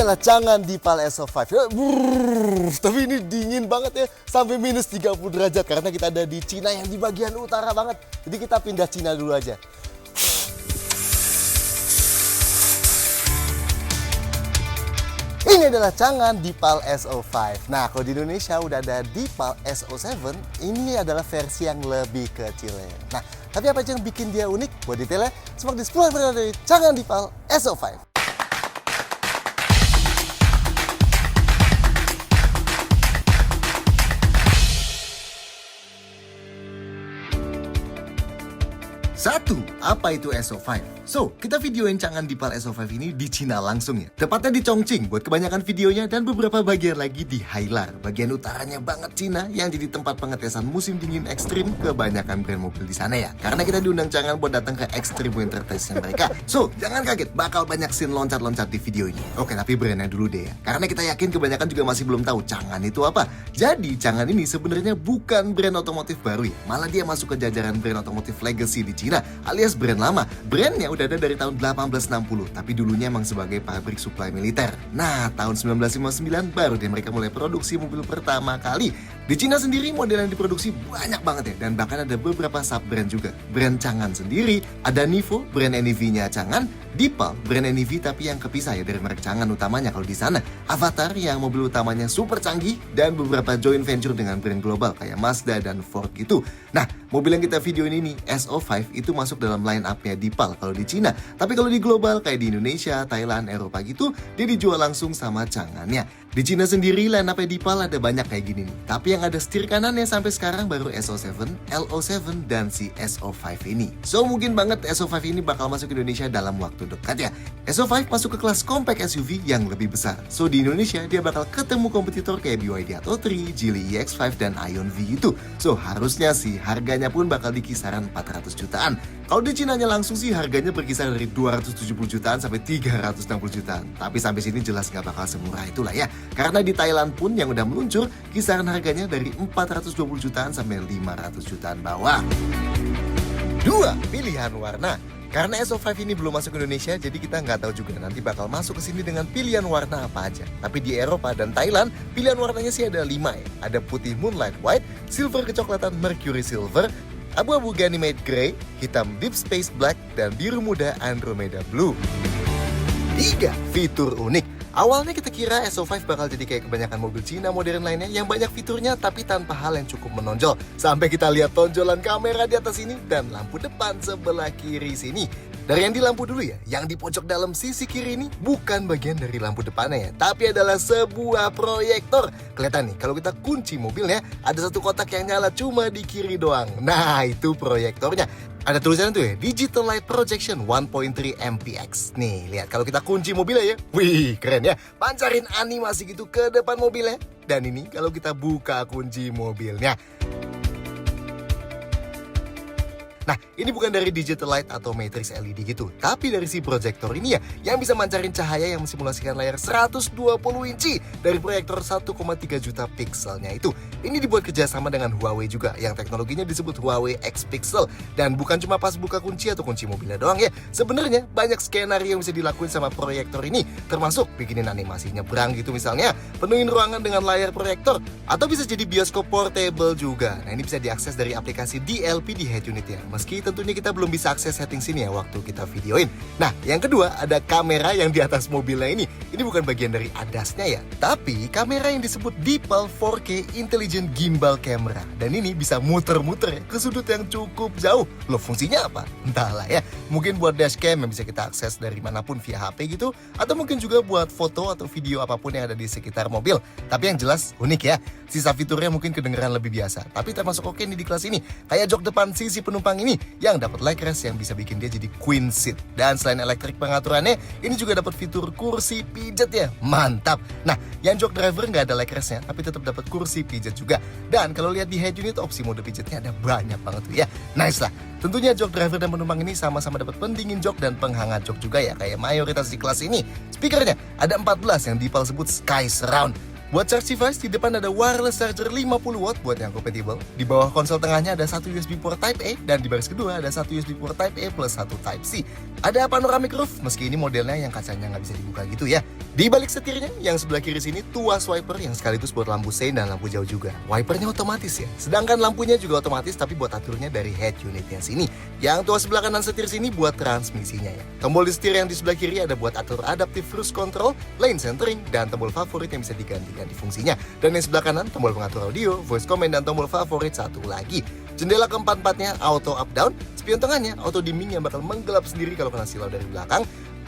adalah Chang'an Dipal SO5. Tapi ini dingin banget ya, sampai minus 30 derajat karena kita ada di Cina yang di bagian utara banget. Jadi kita pindah Cina dulu aja. Ini adalah Chang'an Dipal SO5. Nah, kalau di Indonesia udah ada Dipal SO7, ini adalah versi yang lebih kecil ya. Nah, tapi apa yang bikin dia unik? Buat detailnya, simak di 10 video dari Chang'an Dipal SO5. Satu, apa itu SO5? So, kita videoin Chang'an Dipal SO5 ini di Cina langsung ya. Tepatnya di Chongqing buat kebanyakan videonya dan beberapa bagian lagi di Hailar. Bagian utaranya banget Cina yang jadi tempat pengetesan musim dingin ekstrim kebanyakan brand mobil di sana ya. Karena kita diundang Chang'an buat datang ke Extreme Winter Test-nya mereka. So, jangan kaget, bakal banyak scene loncat-loncat di video ini. Oke, tapi brandnya dulu deh ya. Karena kita yakin kebanyakan juga masih belum tahu Chang'an itu apa. Jadi, Chang'an ini sebenarnya bukan brand otomotif baru ya. Malah dia masuk ke jajaran brand otomotif legacy di Cina, alias brand lama. Brandnya udah ada dari tahun 1860, tapi dulunya emang sebagai pabrik suplai militer. Nah, tahun 1959 baru deh mereka mulai produksi mobil pertama kali. Di Cina sendiri model yang diproduksi banyak banget ya, dan bahkan ada beberapa sub-brand juga. Brand Chang'an sendiri, ada Nivo, brand NEV-nya Chang'an, Dipal, brand NEV tapi yang kepisah ya dari merek Chang'an utamanya kalau di sana. Avatar yang mobil utamanya super canggih, dan beberapa joint venture dengan brand global kayak Mazda dan Ford gitu. Nah, mobil yang kita video ini SO5 itu masuk dalam line up-nya Dipal kalau di Cina. Tapi kalau di global kayak di Indonesia, Thailand, Eropa gitu, dia dijual langsung sama Chang'an-nya. Di Cina sendiri line up-nya Dipal ada banyak kayak gini nih. Tapi yang ada setir kanannya sampai sekarang baru SO7, LO7, dan si SO5 ini. So mungkin banget SO5 ini bakal masuk ke Indonesia dalam waktu dekat ya. SO5 masuk ke kelas compact SUV yang lebih besar. So di Indonesia dia bakal ketemu kompetitor kayak BYD Atto 3, Geely EX5, dan Ion V itu. So harusnya sih harganya pun bakal di kisaran 400 jutaan. Kalau di Cinanya langsung sih harganya berkisar dari 270 jutaan sampai 360 jutaan. Tapi sampai sini jelas nggak bakal semurah itulah ya. Karena di Thailand pun yang udah meluncur, kisaran harganya dari 420 jutaan sampai 500 jutaan bawah. 2. Pilihan warna. Karena SO5 ini belum masuk ke Indonesia, jadi kita nggak tahu juga nanti bakal masuk ke sini dengan pilihan warna apa aja. Tapi di Eropa dan Thailand, pilihan warnanya sih ada 5 ya. Ada putih Moonlight White, silver kecoklatan Mercury Silver, abu-abu Ganymede Grey, hitam Deep Space Black, dan biru muda Andromeda Blue. 3. Fitur unik. Awalnya kita kira SO5 bakal jadi kayak kebanyakan mobil Cina modern lainnya yang banyak fiturnya tapi tanpa hal yang cukup menonjol. Sampai kita lihat tonjolan kamera di atas ini dan lampu depan sebelah kiri sini. Dari yang di lampu dulu ya, yang di pojok dalam sisi kiri ini bukan bagian dari lampu depannya ya, tapi adalah sebuah proyektor. Kelihatan nih, kalau kita kunci mobilnya, ada satu kotak yang nyala cuma di kiri doang. Nah, itu proyektornya. Ada tulisannya tuh ya, Digital Light Projection 1.3 MPX. Nih, lihat kalau kita kunci mobilnya ya. Wih, keren ya. Pancarin animasi gitu ke depan mobilnya. Dan ini kalau kita buka kunci mobilnya. Nah, ini bukan dari digital light atau matrix LED gitu, tapi dari si proyektor ini ya, yang bisa mancarin cahaya yang mensimulasikan layar 120 inci dari proyektor 1,3 juta pikselnya itu. Ini dibuat kerjasama dengan Huawei juga, yang teknologinya disebut Huawei X Pixel. Dan bukan cuma pas buka kunci atau kunci mobilnya doang ya, sebenarnya banyak skenario yang bisa dilakuin sama proyektor ini, termasuk bikinin animasi nyebrang gitu misalnya, penuhin ruangan dengan layar proyektor, atau bisa jadi bioskop portable juga. Nah, ini bisa diakses dari aplikasi DLP di head unit ya. Meski tentunya kita belum bisa akses setting sini ya waktu kita videoin. Nah, yang kedua ada kamera yang di atas mobilnya ini. Ini bukan bagian dari ADAS-nya ya, tapi kamera yang disebut Dipal 4K Intelligent Gimbal Camera. Dan ini bisa muter-muter ya, ke sudut yang cukup jauh. Loh, fungsinya apa? Entahlah ya. Mungkin buat dashcam yang bisa kita akses dari manapun via HP gitu, atau mungkin juga buat foto atau video apapun yang ada di sekitar mobil. Tapi yang jelas unik ya. Sisa fiturnya mungkin kedengeran lebih biasa, tapi termasuk oke nih di kelas ini. Kayak jok depan sisi penumpang ini yang dapat leg rest yang bisa bikin dia jadi queen seat. Dan selain elektrik pengaturannya, ini juga dapat fitur kursi pijat ya. Mantap. Nah, yang jok driver nggak ada leg restnya, tapi tetap dapat kursi pijat juga. Dan kalau lihat di head unit, opsi mode pijatnya ada banyak banget tuh ya. Nice lah. Tentunya jok driver dan penumpang ini sama-sama dapat pendingin jok dan penghangat jok juga ya, kayak mayoritas di kelas ini. Speakernya ada 14 yang Dipal sebut Sky Surround. Buat charge device, di depan ada wireless charger 50 watt buat yang compatible. Di bawah konsol tengahnya ada satu USB port Type A, dan di baris kedua ada satu USB port Type A plus satu Type C. Ada panoramic roof, meski ini modelnya yang kacanya nggak bisa dibuka gitu ya. Di balik setirnya, yang sebelah kiri sini tuas wiper yang sekaligus buat lampu sein dan lampu jauh juga. Wipernya otomatis ya, sedangkan lampunya juga otomatis tapi buat aturnya dari head unitnya sini. Yang tuas sebelah kanan setir sini buat transmisinya ya. Tombol di setir yang di sebelah kiri ada buat atur adaptive cruise control, lane centering, dan tombol favorit yang bisa diganti-ganti fungsinya. Dan yang sebelah kanan tombol pengatur audio, voice command, dan tombol favorit satu lagi. Jendela keempat-empatnya auto up down, spion tengahnya auto dimming yang bakal menggelap sendiri kalau kena silau dari belakang.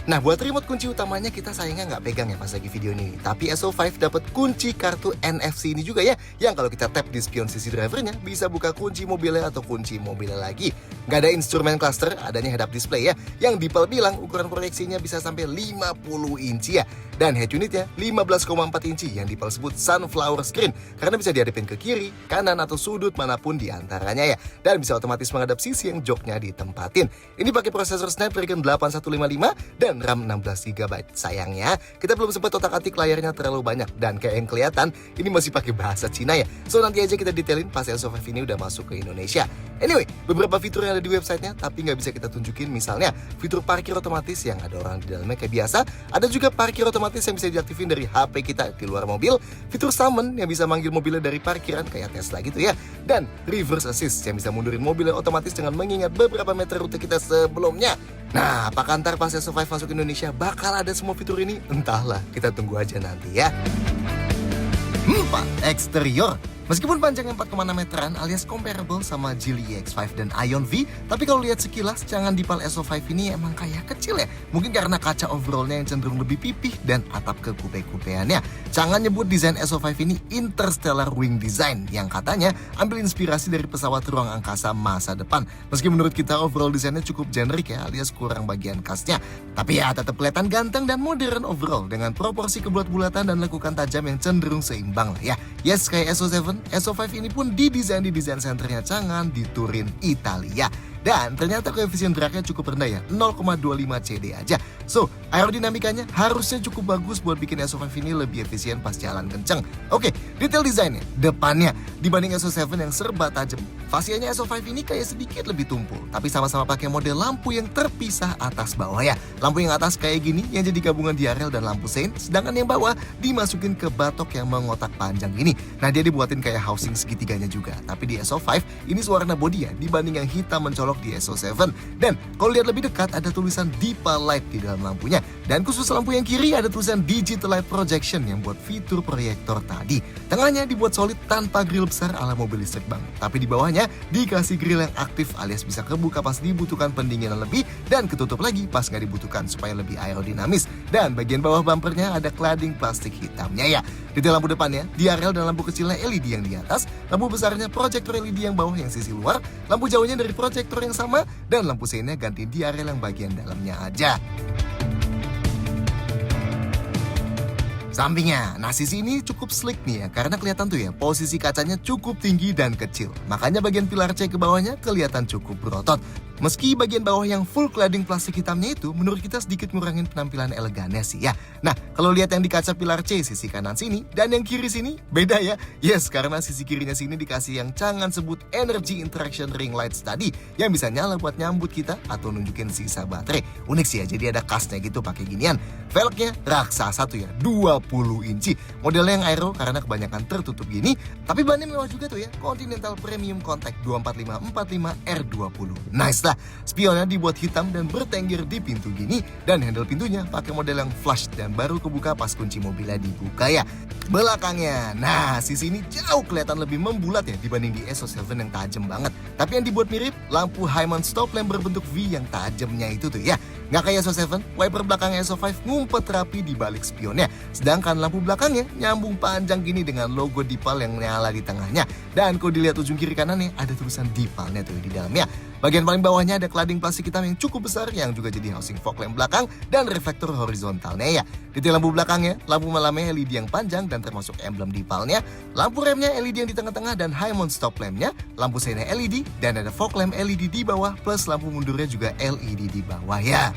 Nah, buat remote kunci utamanya kita sayangnya nggak pegang ya pas lagi video ini. Tapi SO5 dapat kunci kartu NFC ini juga ya, yang kalau kita tap di spion sisi drivernya bisa buka kunci mobilnya atau kunci mobilnya lagi. Nggak ada instrumen cluster, adanya head up display ya, yang Dipal bilang ukuran proyeksinya bisa sampai 50 inci ya. Dan head unitnya 15,4 inci yang Dipal sebut sunflower screen, karena bisa dihadapin ke kiri, kanan, atau sudut manapun di antaranya ya. Dan bisa otomatis menghadap sisi yang joknya ditempatin. Ini pakai prosesor Snapdragon 8155 dan RAM 16GB. Sayangnya, kita belum sempat otak-atik layarnya terlalu banyak. Dan kayak yang kelihatan, ini masih pakai bahasa Cina ya. So, nanti aja kita detailin pas SO5 ini udah masuk ke Indonesia. Anyway, beberapa fitur yang ada di websitenya, tapi nggak bisa kita tunjukin. Misalnya, fitur parkir otomatis yang ada orang di dalamnya kayak biasa. Ada juga parkir otomatis yang bisa diaktifin dari HP kita di luar mobil. Fitur summon yang bisa manggil mobilnya dari parkiran kayak Tesla gitu ya. Dan reverse assist yang bisa mundurin mobilnya otomatis dengan mengingat beberapa meter rute kita sebelumnya. Nah, apakah ntar pas SO5 masuk Indonesia bakal ada semua fitur ini? Entahlah, kita tunggu aja nanti ya. 4. Eksterior. Meskipun panjangnya 4,6 meteran alias comparable sama Geely EX5 dan Ion V, tapi kalau lihat sekilas jangan Dipal SO5 ini emang kayak kecil ya. Mungkin karena kaca overallnya yang cenderung lebih pipih dan atap kekupe-kupeannya. Jangan nyebut desain SO5 ini interstellar wing design yang katanya ambil inspirasi dari pesawat ruang angkasa masa depan. Meski menurut kita overall desainnya cukup generik ya, alias kurang bagian khasnya. Tapi ya tetap kelihatan ganteng dan modern overall dengan proporsi kebulat-bulatan dan lekukan tajam yang cenderung seimbang lah ya. Yes, kayak SO7, SO5 ini pun didesain di desain senternya Chang'an di Turin, Italia. Dan ternyata koefisien dragnya cukup rendah ya, 0,25 CD aja. So, aerodinamikanya harusnya cukup bagus buat bikin SO5 ini lebih efisien pas jalan kenceng. Oke, detail desainnya, depannya dibanding SO7 yang serba tajam. Fasianya SO5 ini kayak sedikit lebih tumpul, tapi sama-sama pakai model lampu yang terpisah atas bawah ya. Lampu yang atas kayak gini yang jadi gabungan diarel dan lampu sein, sedangkan yang bawah dimasukin ke batok yang mengotak panjang ini. Nah, dia dibuatin kayak housing segitiganya juga. Tapi di SO5 ini warna bodi ya dibanding yang hitam mencolok di SO7. Dan kalau lihat lebih dekat ada tulisan Dipal Light di dalam lampunya. Dan khusus lampu yang kiri ada tulisan Digital Light Projection yang buat fitur proyektor tadi. Tengahnya dibuat solid tanpa grill besar ala mobil listrik bang. Tapi di bawahnya dikasih grill yang aktif alias bisa kebuka pas dibutuhkan pendinginan lebih dan ketutup lagi pas nggak dibutuhkan supaya lebih aerodinamis. Dan bagian bawah bumpernya ada cladding plastik hitamnya ya. Detail lampu depannya, diarel dan lampu kecilnya LED yang di atas, lampu besarnya proyektor LED yang bawah yang sisi luar, lampu jauhnya dari proyektor yang sama, dan lampu seinnya ganti diarel yang bagian dalamnya aja. Sampingnya, nah sisi ini cukup slick nih ya, karena kelihatan tuh ya posisi kacanya cukup tinggi dan kecil. Makanya bagian pilar C ke bawahnya kelihatan cukup berotot. Meski bagian bawah yang full cladding plastik hitamnya itu menurut kita sedikit ngurangin penampilan elegannya sih ya. Nah, kalau lihat yang di kaca pilar C sisi kanan sini dan yang kiri sini beda ya. Yes, karena sisi kirinya sini dikasih yang Chang'an sebut Energy Interaction Ring Lights tadi yang bisa nyala buat nyambut kita atau nunjukin sisa baterai. Unik sih ya, jadi ada kasnya gitu pakai ginian. Velgnya raksasa tuh ya, 20 inci. Modelnya yang aero karena kebanyakan tertutup gini, tapi bannya mewah juga tuh ya. Continental Premium Contact 245/45 R20. Nice lah. Spionnya dibuat hitam dan bertengger di pintu gini, dan handle pintunya pakai model yang flush dan baru kebuka pas kunci mobilnya dibuka ya. Belakangnya, nah sisi ini jauh kelihatan lebih membulat ya dibanding di SO7 yang tajam banget. Tapi yang dibuat mirip lampu High-mount stop lamp berbentuk V yang tajamnya itu tuh ya. Nggak kayak SO7, wiper belakang SO5 ngumpet rapi di balik spionnya. Sedangkan lampu belakangnya nyambung panjang gini dengan logo Dipal yang nyala di tengahnya. Dan kalau dilihat ujung kiri kanannya ada tulisan Dipalnya tuh di dalamnya. Bagian paling bawahnya ada cladding plastik hitam yang cukup besar yang juga jadi housing fog lamp belakang dan reflektor horizontalnya ya. Detail lampu belakangnya, lampu malamnya LED yang panjang dan termasuk emblem Dipalnya, lampu remnya LED yang di tengah-tengah dan high-mount stop lampnya, lampu seinnya LED dan ada fog lamp LED di bawah plus lampu mundurnya juga LED di bawah ya.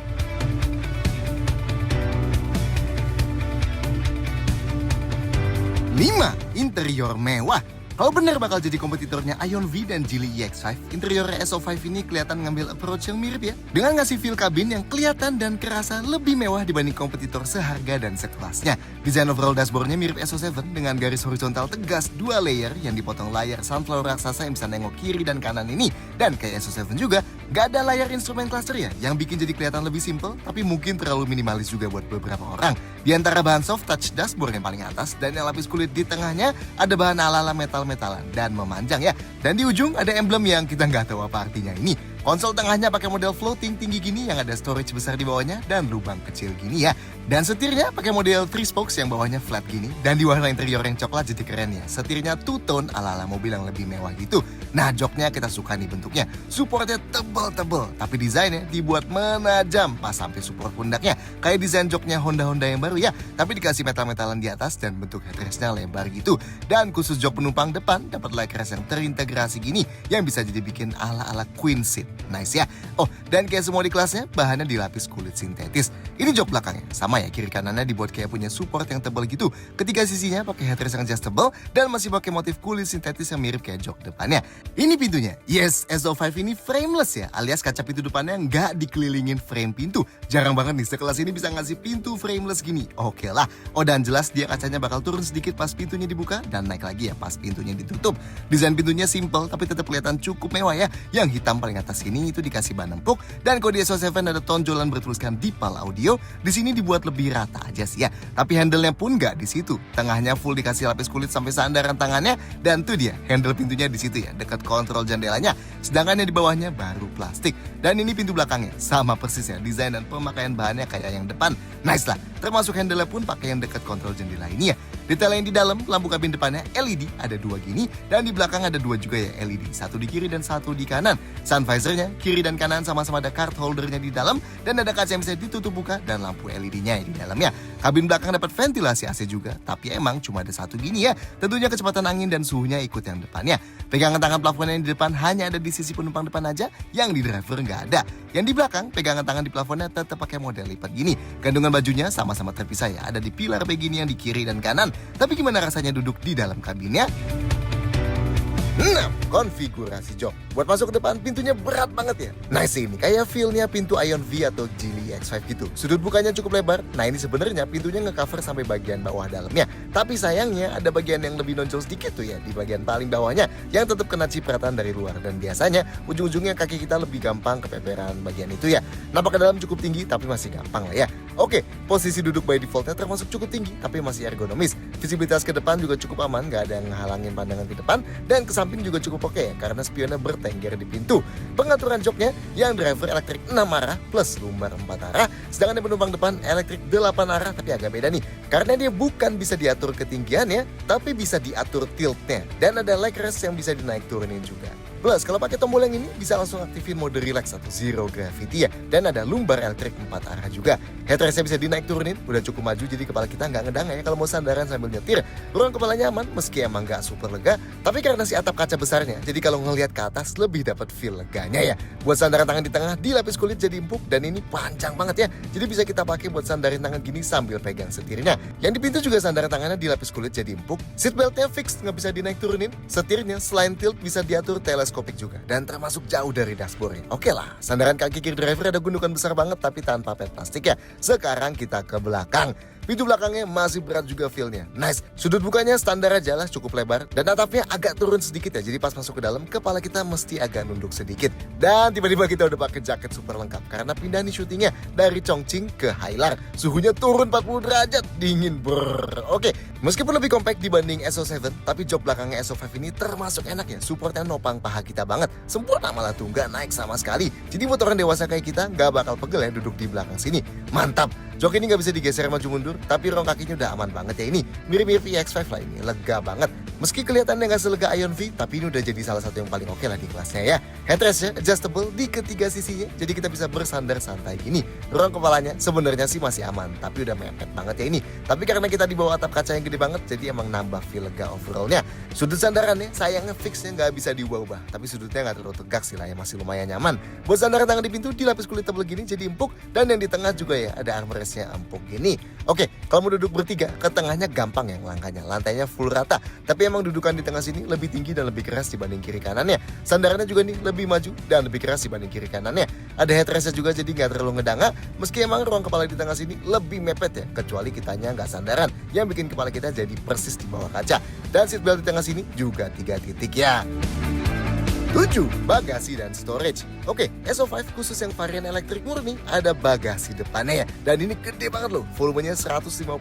5. Interior mewah. Kalau bener bakal jadi kompetitornya Ion V dan Geely EX5, interior SO5 ini kelihatan ngambil approach yang mirip ya. Dengan ngasih feel kabin yang kelihatan dan kerasa lebih mewah dibanding kompetitor seharga dan sekelasnya. Desain overall dashboardnya mirip SO7 dengan garis horizontal tegas 2 layer yang dipotong layar sunflower raksasa yang bisa nengok kiri dan kanan ini. Dan kayak SO7 juga, gak ada layar instrumen cluster ya, yang bikin jadi kelihatan lebih simple, tapi mungkin terlalu minimalis juga buat beberapa orang. Di antara bahan soft touch dashboard yang paling atas dan yang lapis kulit di tengahnya, ada bahan ala-ala metal-metalan dan memanjang ya. Dan di ujung ada emblem yang kita nggak tahu apa artinya ini. Konsol tengahnya pakai model floating tinggi gini yang ada storage besar di bawahnya dan lubang kecil gini ya. Dan setirnya pakai model 3 spokes yang bawahnya flat gini dan di warna interior yang coklat jadi keren ya. Setirnya two-tone ala-ala mobil yang lebih mewah gitu. Nah, joknya kita suka nih bentuknya. Supportnya tebel-tebel, tapi desainnya dibuat menajam pas sampai support pundaknya. Kayak desain joknya Honda yang baru ya, tapi dikasih metal-metalan di atas dan bentuk headrestnya lebar gitu. Dan khusus jok penumpang depan dapat legrest yang terintegrasi gini yang bisa jadi bikin ala-ala queen seat. Nice ya. Oh, dan kayak semua di kelasnya, bahannya dilapis kulit sintetis. Ini jok belakangnya, sama ya, kiri kanannya dibuat kayak punya support yang tebal gitu. Ketiga sisinya pakai headrest yang adjustable dan masih pakai motif kulit sintetis yang mirip kayak jok depannya. Ini pintunya. Yes, SO5 ini frameless ya, alias kaca pintu depannya nggak dikelilingin frame pintu. Jarang banget nih sekelas ini bisa ngasih pintu frameless gini. Oke lah. Oh, dan jelas dia kacanya bakal turun sedikit pas pintunya dibuka dan naik lagi ya pas pintunya ditutup. Desain pintunya simple tapi tetap kelihatan cukup mewah ya. Yang hitam paling atas ini itu dikasih ban empuk dan kalau di SO7 ada tonjolan bertuliskan Dipal Audio, di sini dibuat lebih rata aja sih ya. Tapi handle-nya pun nggak di situ. Tengahnya full dikasih lapis kulit sampai sandaran tangannya dan tuh dia handle pintunya di situ ya, dekat kontrol jendelanya. Sedangkan yang di bawahnya baru plastik. Dan ini pintu belakangnya sama persis ya, desain dan pemakaian bahannya kayak yang depan. Nice lah. Termasuk handle-nya pun pakai yang dekat kontrol jendela ini ya. Detail yang di dalam, lampu kabin depannya LED, ada 2 gini, dan di belakang ada 2 juga ya LED, satu di kiri dan satu di kanan. Sun visornya, kiri dan kanan sama-sama ada card holdernya di dalam, dan ada kaca yang bisa ditutup buka, dan lampu LED-nya di dalamnya. Kabin belakang dapat ventilasi AC juga, tapi emang cuma ada 1 gini ya. Tentunya kecepatan angin dan suhunya ikut yang depannya. Pegangan tangan plafon yang di depan hanya ada di sisi penumpang depan aja, yang di driver nggak ada. Yang di belakang, pegangan tangan di plafonnya tetap pakai model lipat gini. Gantungan bajunya sama-sama terpisah ya, ada di pilar begini yang di kiri dan kanan. Tapi gimana rasanya duduk di dalam kabinnya? Nah, konfigurasi jok. Buat masuk ke depan pintunya berat banget ya. Nice ini, kayak feel-nya pintu Ion V atau Geely EX5 gitu. Sudut bukanya cukup lebar. Nah ini sebenarnya pintunya ngecover sampai bagian bawah dalamnya. Tapi sayangnya ada bagian yang lebih nonjol sedikit tuh ya, di bagian paling bawahnya yang tetap kena cipratan dari luar. Dan biasanya ujung-ujungnya kaki kita lebih gampang kepeperan bagian itu ya. Napak ke dalam cukup tinggi tapi masih gampang lah ya. Oke, posisi duduk by defaultnya termasuk cukup tinggi tapi masih ergonomis. Visibilitas ke depan juga cukup aman, gak ada yang ngehalangin pandangan ke depan. Dan ke samping juga cukup oke ya, karena spionnya bertengger di pintu. Pengaturan joknya yang driver elektrik 6 arah plus lumbar 4 arah. Sedangkan yang penumpang depan elektrik 8 arah, tapi agak beda nih. Karena dia bukan bisa diatur ketinggiannya, tapi bisa diatur tiltnya. Dan ada leg rest yang bisa dinaik turunin juga. Plus, kalau pakai tombol yang ini bisa langsung aktifin mode relax atau zero gravity ya. Dan ada lumbar elektrik 4 arah juga. Headrestnya bisa dinaik turunin, udah cukup maju jadi kepala kita nggak ngedang ya kalau mau sandaran sambil nyetir. Ruang kepala nyaman meski emang nggak super lega, tapi karena si atap kaca besarnya, jadi kalau ngelihat ke atas lebih dapat feel leganya ya. Buat sandaran tangan di tengah dilapis kulit jadi empuk dan ini panjang banget ya. Jadi bisa kita pakai buat sandarin tangan gini sambil pegang setirnya. Yang di pintu juga sandaran tangannya dilapis kulit jadi empuk. Seatbeltnya fix nggak bisa dinaik turunin. Setirnya selain tilt bisa diatur teleskopik juga dan termasuk jauh dari dashboardnya. Oke lah, sandaran kaki kiri driver ada gundukan besar banget tapi tanpa pet plastik ya. Sekarang kita ke belakang. Pintu belakangnya masih berat juga feel-nya. Nice. Sudut bukanya standar aja lah, cukup lebar. Dan atapnya agak turun sedikit ya. Jadi pas masuk ke dalam, kepala kita mesti agak nunduk sedikit. Dan tiba-tiba kita udah pakai jaket super lengkap. Karena pindah nih syutingnya dari Chongqing ke Hailar. Suhunya turun 40 derajat. Dingin brrrr. Oke. Meskipun lebih compact dibanding SO7, tapi jok belakangnya SO5 ini termasuk enak ya. Supportnya nopang paha kita banget. Sempurna malah tuh, nggak naik sama sekali. Jadi buat orang dewasa kayak kita, nggak bakal pegel ya duduk di belakang sini. Mantap. Jok ini nggak bisa digeser maju mundur, tapi rong kakinya udah aman banget ya ini. Mirip-mirip EX5 lah ini, lega banget. Meski kelihatannya nggak selega Ion V, tapi ini udah jadi salah satu yang paling oke lah di kelasnya ya. Headrestnya adjustable di ketiga sisinya, jadi kita bisa bersandar santai gini. Ruang kepalanya sebenarnya sih masih aman, tapi udah mepet banget ya ini. Tapi karena kita di bawah atap kaca yang gede banget, jadi emang nambah feel lega overallnya. Sudut sandarannya sayangnya fixnya nggak bisa diubah-ubah, tapi sudutnya nggak terlalu tegak sih lah ya, masih lumayan nyaman. Buat sandaran tangan di pintu dilapis kulit tebal gini jadi empuk, dan yang di tengah juga ya ada armrest space-nya empuk gini. Oke, kalau mau duduk bertiga, ke tengahnya gampang yang langkahnya, lantainya full rata. Tapi emang dudukan di tengah sini lebih tinggi dan lebih keras dibanding kiri kanannya. Sandarannya juga nih lebih maju dan lebih keras dibanding kiri kanannya. Ada headrestnya juga jadi nggak terlalu ngedanga. Meski emang ruang kepala di tengah sini lebih mepet ya, kecuali kitanya nggak sandaran, yang bikin kepala kita jadi persis di bawah kaca. Dan seatbelt di tengah sini juga 3 titik ya. 7. Bagasi dan storage. Oke, SO5 khusus yang varian elektrik murni ada bagasi depannya ya. Dan ini gede banget loh, volumenya 159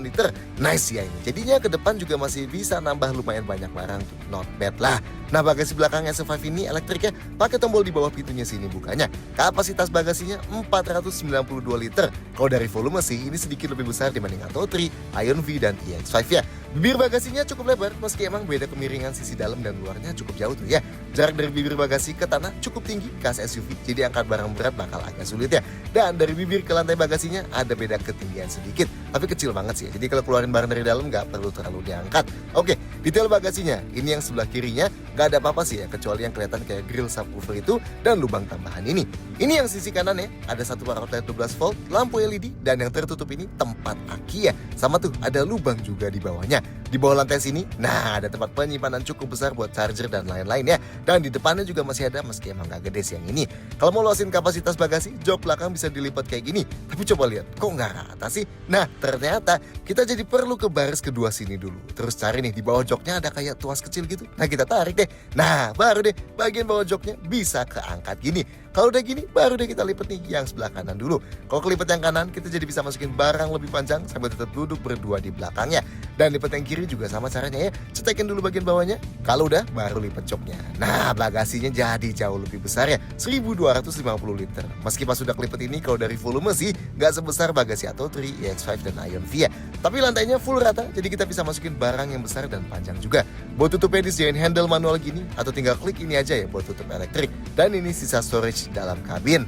liter. Nice ya ini. Jadinya ke depan juga masih bisa nambah lumayan banyak barang tuh. Not bad lah. Nah, bagasi belakang SO5 ini elektriknya pakai tombol di bawah pintunya sini bukanya. Kapasitas bagasinya 492 liter. Kalau dari volume sih ini sedikit lebih besar dibanding Atto 3, Ion V dan EX5 ya. Bibir bagasinya cukup lebar meski emang beda kemiringan sisi dalam dan luarnya cukup jauh tuh ya. Jarak dari bibir bagasi ke tanah cukup tinggi khas SUV, jadi angkat barang berat bakal agak sulit ya. Dan dari bibir ke lantai bagasinya ada beda ketinggian sedikit, tapi kecil banget sih ya. Jadi kalau keluarin barang dari dalam nggak perlu terlalu diangkat. Oke, detail bagasinya, ini yang sebelah kirinya nggak ada apa-apa sih ya, kecuali yang kelihatan kayak grill subwoofer itu dan lubang tambahan ini. Ini yang sisi kanannya, ada satu power outlet 12 volt, lampu LED, dan yang tertutup ini tempat aki ya. Sama tuh, ada lubang juga di bawahnya. Di bawah lantai sini, nah ada tempat penyimpanan cukup besar buat charger dan lain-lain ya. Dan di depannya juga masih ada meski emang gak gede sih yang ini. Kalau mau luasin kapasitas bagasi, jok belakang bisa dilipat kayak gini. Tapi coba lihat, kok nggak rata sih? Nah ternyata kita jadi perlu ke baris kedua sini dulu. Terus cari nih di bawah joknya ada kayak tuas kecil gitu. Nah kita tarik deh. Nah baru deh bagian bawah joknya bisa keangkat gini. Kalau udah gini, baru deh kita lipat nih yang sebelah kanan dulu. Kalau kelipat yang kanan, kita jadi bisa masukin barang lebih panjang sambil tetap duduk berdua di belakangnya. Dan lipat yang kiri juga sama caranya ya. Cetekin dulu bagian bawahnya. Kalau udah, baru lipat joknya. Nah, bagasinya jadi jauh lebih besar ya. 1250 liter. Meski pas sudah kelipet ini, kalau dari volume sih, nggak sebesar bagasi Atto 3, EX5, dan Ion V ya. Tapi lantainya full rata, jadi kita bisa masukin barang yang besar dan panjang juga. Buat tutupnya disediain handle manual gini, atau tinggal klik ini aja ya buat tutup elektrik. Dan ini sisa storage dalam kabin.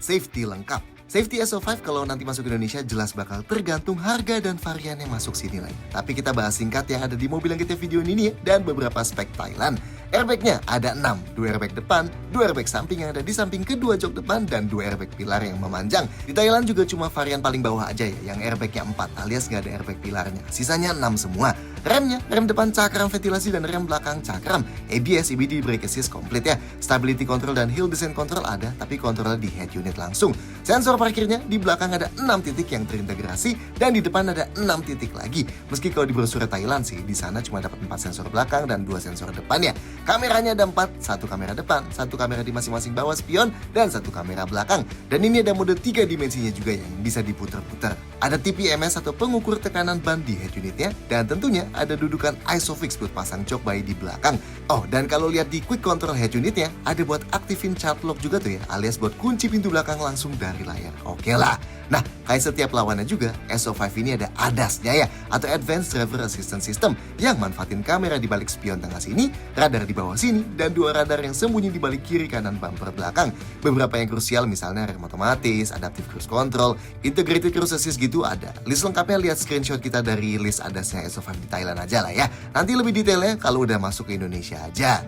Safety lengkap. Safety SO5 kalau nanti masuk ke Indonesia jelas bakal tergantung harga dan varian yang masuk sini lagi. Tapi kita bahas singkat yang ada di mobil yang kita videoin ini ya, dan beberapa spek Thailand. Airbagnya ada 6, 2 airbag depan, 2 airbag samping yang ada di samping kedua jok depan, dan 2 airbag pilar yang memanjang. Di Thailand juga cuma varian paling bawah aja ya, yang airbagnya 4 alias nggak ada airbag pilarnya. Sisanya 6 semua. Remnya, rem depan cakram ventilasi dan rem belakang cakram. ABS, EBD, brake assist komplit ya. Stability control dan hill descent control ada, tapi kontrolnya di head unit langsung. Sensor parkirnya di belakang ada 6 titik yang terintegrasi, dan di depan ada 6 titik lagi. Meski kalau di brosur Thailand sih, di sana cuma dapat 4 sensor belakang dan 2 sensor depan ya. Kameranya ada 4, 1 kamera depan, 1 kamera di masing-masing bawah spion, dan 1 kamera belakang. Dan ini ada mode 3 dimensinya juga yang bisa diputar-putar. Ada TPMS atau pengukur tekanan ban di head unitnya, dan tentunya ada dudukan ISOFIX buat pasang jok bayi di belakang. Oh, dan kalau lihat di quick control head unitnya, ada buat aktifin child lock juga tuh ya, alias buat kunci pintu belakang langsung dari layar. Oke lah. Nah, kayak setiap lawannya juga, SO5 ini ada ADAS-nya ya, atau Advanced Driver Assistance System, yang manfaatin kamera di balik spion tengah sini, radar di bawah sini, dan 2 radar yang sembunyi di balik kiri kanan bumper belakang. Beberapa yang krusial misalnya rem otomatis, adaptive cruise control, integrated cruise assist gitu ada. List lengkapnya lihat screenshot kita dari list ADAS-nya SO5 di Thailand aja lah ya. Nanti lebih detailnya kalau udah masuk ke Indonesia aja.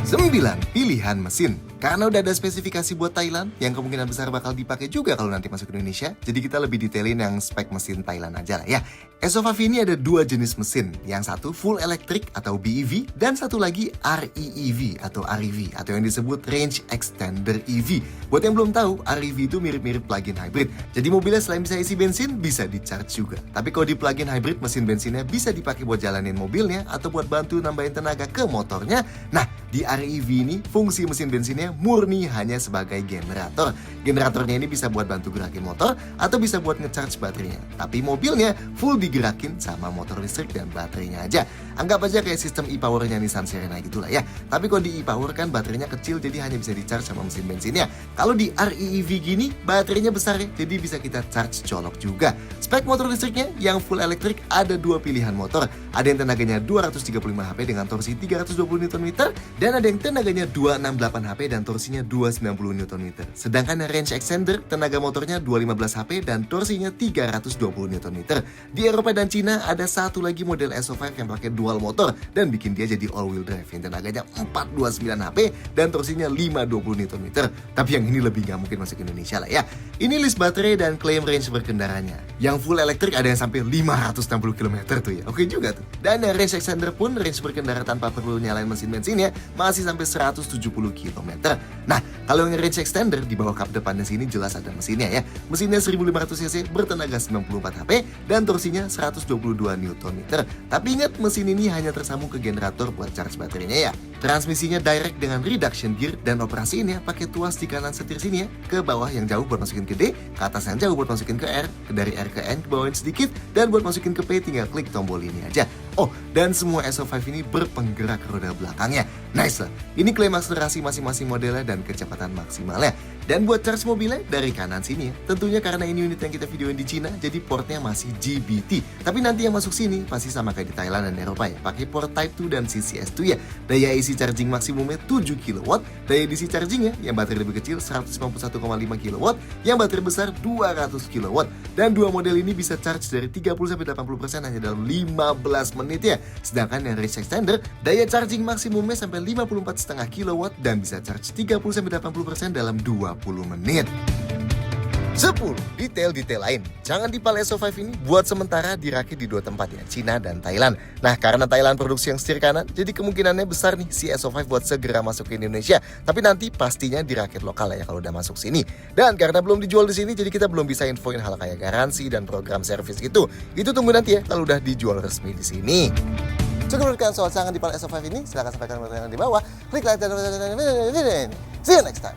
9. Pilihan mesin. Karena udah ada spesifikasi buat Thailand, yang kemungkinan besar bakal dipakai juga kalau nanti masuk ke Indonesia, jadi kita lebih detailin yang spek mesin Thailand aja lah ya. SO5 ini ada 2 jenis mesin, yang satu full electric atau BEV, dan satu lagi REEV atau REV, atau yang disebut Range Extender EV. Buat yang belum tahu, REV itu mirip-mirip plug-in hybrid, jadi mobilnya selain bisa isi bensin, bisa di-charge juga. Tapi kalau di plug-in hybrid, mesin bensinnya bisa dipakai buat jalanin mobilnya, atau buat bantu nambahin tenaga ke motornya. Nah, di REEV ini, fungsi mesin bensinnya murni hanya sebagai generator. Generatornya ini bisa buat bantu gerakin motor atau bisa buat ngecharge baterainya. Tapi mobilnya full digerakin sama motor listrik dan baterainya aja. Anggap aja kayak sistem e-powernya Nissan Serena gitulah ya. Tapi kalau di e-power kan baterainya kecil, jadi hanya bisa di-charge sama mesin bensinnya. Kalau di REEV gini, baterainya besar ya, jadi bisa kita charge colok juga. Spek motor listriknya yang full elektrik ada dua pilihan motor. Ada yang tenaganya 235 HP dengan torsi 320 Nm, dan ada yang tenaganya 268 HP dan torsinya 290 Nm. Sedangkan range extender, tenaga motornya 215 HP dan torsinya 320 Nm. Di Eropa dan Cina ada satu lagi model SO5 yang pakai dual motor dan bikin dia jadi all wheel drive yang tenaganya 429 HP dan torsinya 520 Nm. Tapi yang ini lebih nggak mungkin masuk Indonesia lah ya. Ini list baterai dan klaim range berkendaranya. Yang full elektrik ada yang sampai 560 km tuh ya. Oke juga tuh. Dan yang range extender pun range berkendara tanpa perlu nyalain mesin bensinnya masih sampai 170 km. Nah, kalau yang range extender di bawah kap depannya sini jelas ada mesinnya ya. Mesinnya 1500 cc bertenaga 94 HP dan torsinya 122 Nm. Tapi ingat, mesin ini hanya tersambung ke generator buat charge baterainya ya. Transmisinya direct dengan reduction gear dan operasiinnya pakai tuas di kanan setir sini ya. Ke bawah yang jauh buat masukin ke D, ke atas yang jauh buat masukin ke R, dari R ke N ke bawain sedikit, dan buat masukin ke P tinggal klik tombol ini aja. Oh, dan semua SO5 ini berpenggerak roda belakangnya. Nice lah. Ini klaim akselerasi masing-masing modelnya dan kecepatan maksimalnya. Dan buat charge mobilnya dari kanan sini ya. Tentunya karena ini unit yang kita videoin di Cina, jadi portnya masih GBT. Tapi nanti yang masuk sini pasti sama kayak di Thailand dan Eropa ya. Pakai port Type 2 dan CCS2 ya. Daya AC charging maksimumnya 7 kW. Daya DC chargingnya yang baterai lebih kecil 151,5 kW. Yang baterai besar 200 kW. Dan dua model ini bisa charge dari 30-80% hanya dalam 15 menit ya. Sedangkan yang range extender, daya charging maksimumnya sampai 54,5 kW dan bisa charge 30-80% dalam 20 menit. 10. Detail-detail lain. Jangan dipal SO5 ini buat sementara dirakit di dua tempat ya, Cina dan Thailand. Nah, karena Thailand produksi yang setir kanan, jadi kemungkinannya besar nih si SO5 buat segera masuk ke Indonesia. Tapi nanti pastinya dirakit lokal ya kalau udah masuk sini. Dan karena belum dijual di sini, jadi kita belum bisa infoin hal kayak garansi dan program servis gitu. Itu tunggu nanti ya kalau udah dijual resmi di sini. Cukup berikan soal jangan dipal SO5 ini, silahkan sampaikan pertanyaan di bawah. Klik like dan see you next time.